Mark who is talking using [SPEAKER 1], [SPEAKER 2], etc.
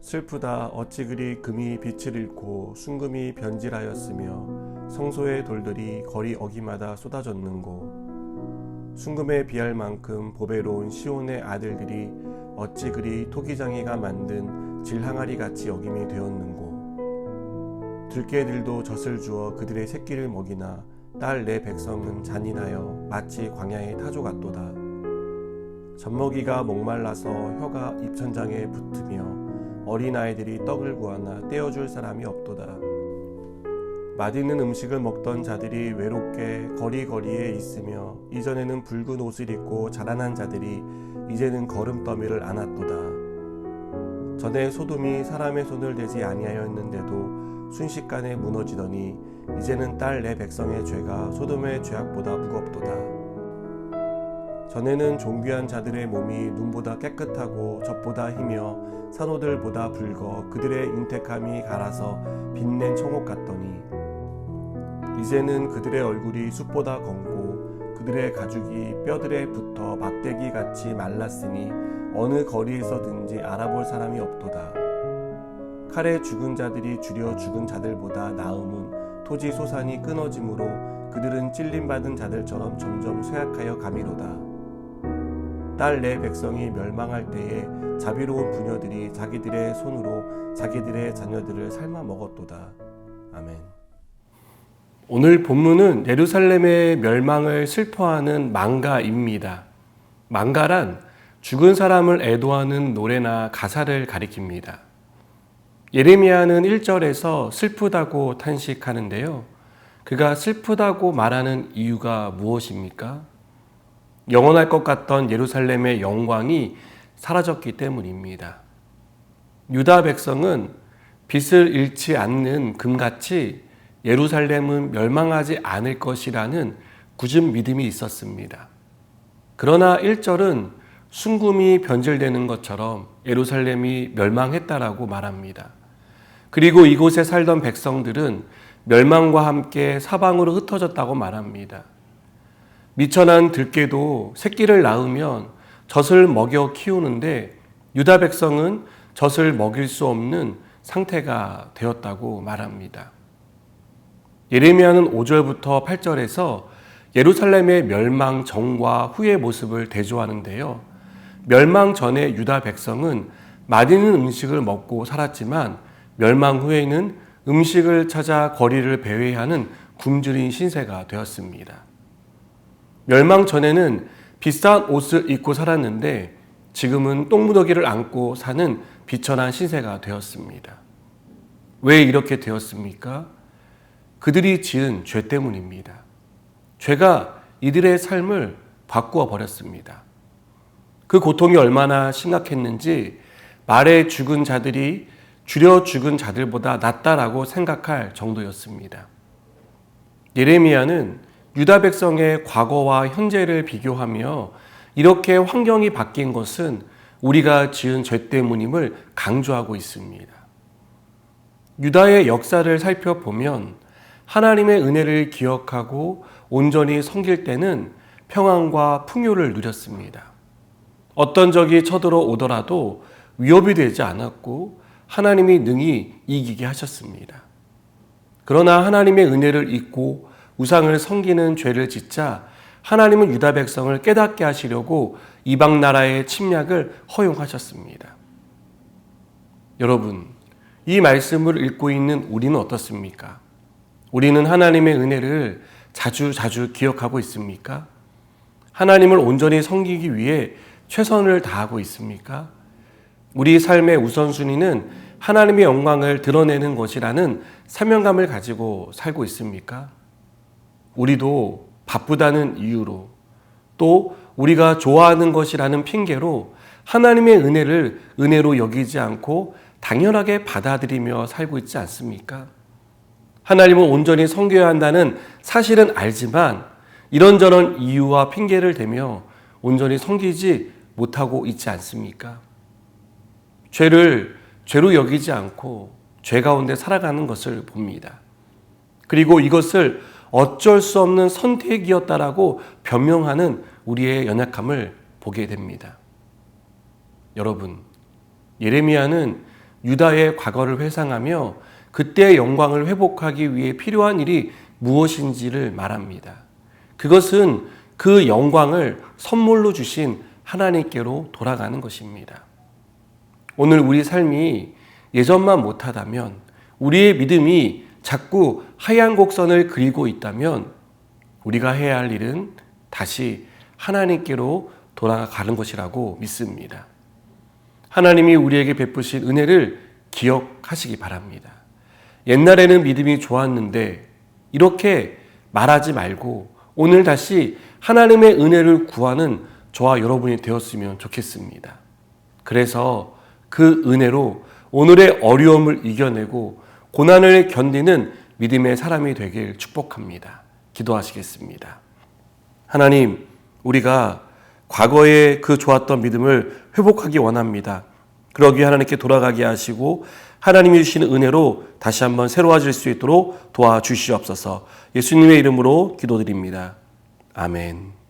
[SPEAKER 1] 슬프다 어찌 그리 금이 빛을 잃고 순금이 변질하였으며 성소의 돌들이 거리 어기마다 쏟아졌는고 순금에 비할 만큼 보배로운 시온의 아들들이 어찌 그리 토기장이가 만든 질항아리 같이 여김이 되었는고 들깨들도 젖을 주어 그들의 새끼를 먹이나 딸 내 백성은 잔인하여 마치 광야의 타조 같도다. 젖먹이가 목말라서 혀가 입천장에 붙으며 어린아이들이 떡을 구하나 떼어줄 사람이 없도다. 맛있는 음식을 먹던 자들이 외롭게 거리거리에 있으며 이전에는 붉은 옷을 입고 자라난 자들이 이제는 거름더미를 안았도다. 전에 소돔이 사람의 손을 대지 아니하였는데도 순식간에 무너지더니 이제는 딸 내 백성의 죄가 소돔의 죄악보다 무겁도다. 전에는 존귀한 자들의 몸이 눈보다 깨끗하고 젖보다 희며 산호들보다 붉어 그들의 윤택함이 갈아서 빛낸 청옥 같더니 이제는 그들의 얼굴이 숲보다 검고 그들의 가죽이 뼈들에 붙어 막대기같이 말랐으니 어느 거리에서든지 알아볼 사람이 없도다. 칼에 죽은 자들이 줄여 죽은 자들보다 나음은 토지 소산이 끊어짐으로 그들은 찔림받은 자들처럼 점점 쇠약하여 가미로다. 딸 내 백성이 멸망할 때에 자비로운 부녀들이 자기들의 손으로 자기들의 자녀들을 삶아 먹었도다. 아멘. 오늘 본문은 예루살렘의 멸망을 슬퍼하는 망가입니다. 망가란 죽은 사람을 애도하는 노래나 가사를 가리킵니다. 예레미야는 1절에서 슬프다고 탄식하는데요. 그가 슬프다고 말하는 이유가 무엇입니까? 영원할 것 같던 예루살렘의 영광이 사라졌기 때문입니다. 유다 백성은 빛을 잃지 않는 금같이 예루살렘은 멸망하지 않을 것이라는 굳은 믿음이 있었습니다. 그러나 1절은 순금이 변질되는 것처럼 예루살렘이 멸망했다라고 말합니다. 그리고 이곳에 살던 백성들은 멸망과 함께 사방으로 흩어졌다고 말합니다. 미천한 들깨도 새끼를 낳으면 젖을 먹여 키우는데 유다 백성은 젖을 먹일 수 없는 상태가 되었다고 말합니다. 예레미야는 5절부터 8절에서 예루살렘의 멸망 전과 후의 모습을 대조하는데요. 멸망 전에 유다 백성은 맛있는 음식을 먹고 살았지만 멸망 후에는 음식을 찾아 거리를 배회하는 굶주린 신세가 되었습니다. 멸망 전에는 비싼 옷을 입고 살았는데 지금은 똥무더기를 안고 사는 비천한 신세가 되었습니다. 왜 이렇게 되었습니까? 그들이 지은 죄 때문입니다. 죄가 이들의 삶을 바꾸어 버렸습니다. 그 고통이 얼마나 심각했는지 말에 죽은 자들이 줄여 죽은 자들보다 낫다라고 생각할 정도였습니다. 예레미야는 유다 백성의 과거와 현재를 비교하며 이렇게 환경이 바뀐 것은 우리가 지은 죄 때문임을 강조하고 있습니다. 유다의 역사를 살펴보면 하나님의 은혜를 기억하고 온전히 섬길 때는 평안과 풍요를 누렸습니다. 어떤 적이 쳐들어오더라도 위협이 되지 않았고 하나님이 능히 이기게 하셨습니다. 그러나 하나님의 은혜를 잊고 우상을 섬기는 죄를 짓자 하나님은 유다 백성을 깨닫게 하시려고 이방 나라의 침략을 허용하셨습니다. 여러분, 이 말씀을 읽고 있는 우리는 어떻습니까? 우리는 하나님의 은혜를 자주 기억하고 있습니까? 하나님을 온전히 섬기기 위해 최선을 다하고 있습니까? 우리 삶의 우선순위는 하나님의 영광을 드러내는 것이라는 사명감을 가지고 살고 있습니까? 우리도 바쁘다는 이유로 또 우리가 좋아하는 것이라는 핑계로 하나님의 은혜를 은혜로 여기지 않고 당연하게 받아들이며 살고 있지 않습니까? 하나님을 온전히 섬겨야 한다는 사실은 알지만 이런저런 이유와 핑계를 대며 온전히 섬기지 못하고 있지 않습니까? 죄를 죄로 여기지 않고 죄 가운데 살아가는 것을 봅니다. 그리고 이것을 어쩔 수 없는 선택이었다라고 변명하는 우리의 연약함을 보게 됩니다. 여러분, 예레미야는 유다의 과거를 회상하며 그때의 영광을 회복하기 위해 필요한 일이 무엇인지를 말합니다. 그것은 그 영광을 선물로 주신 하나님께로 돌아가는 것입니다. 오늘 우리 삶이 예전만 못하다면, 우리의 믿음이 자꾸 하얀 곡선을 그리고 있다면 우리가 해야 할 일은 다시 하나님께로 돌아가는 것이라고 믿습니다. 하나님이 우리에게 베푸신 은혜를 기억하시기 바랍니다. 옛날에는 믿음이 좋았는데 이렇게 말하지 말고 오늘 다시 하나님의 은혜를 구하는 저와 여러분이 되었으면 좋겠습니다. 그래서 그 은혜로 오늘의 어려움을 이겨내고 고난을 견디는 믿음의 사람이 되길 축복합니다. 기도하시겠습니다. 하나님, 우리가 과거의 그 좋았던 믿음을 회복하기 원합니다. 그러기 위해 하나님께 돌아가게 하시고 하나님이 주시는 은혜로 다시 한번 새로워질 수 있도록 도와주시옵소서. 예수님의 이름으로 기도드립니다. 아멘.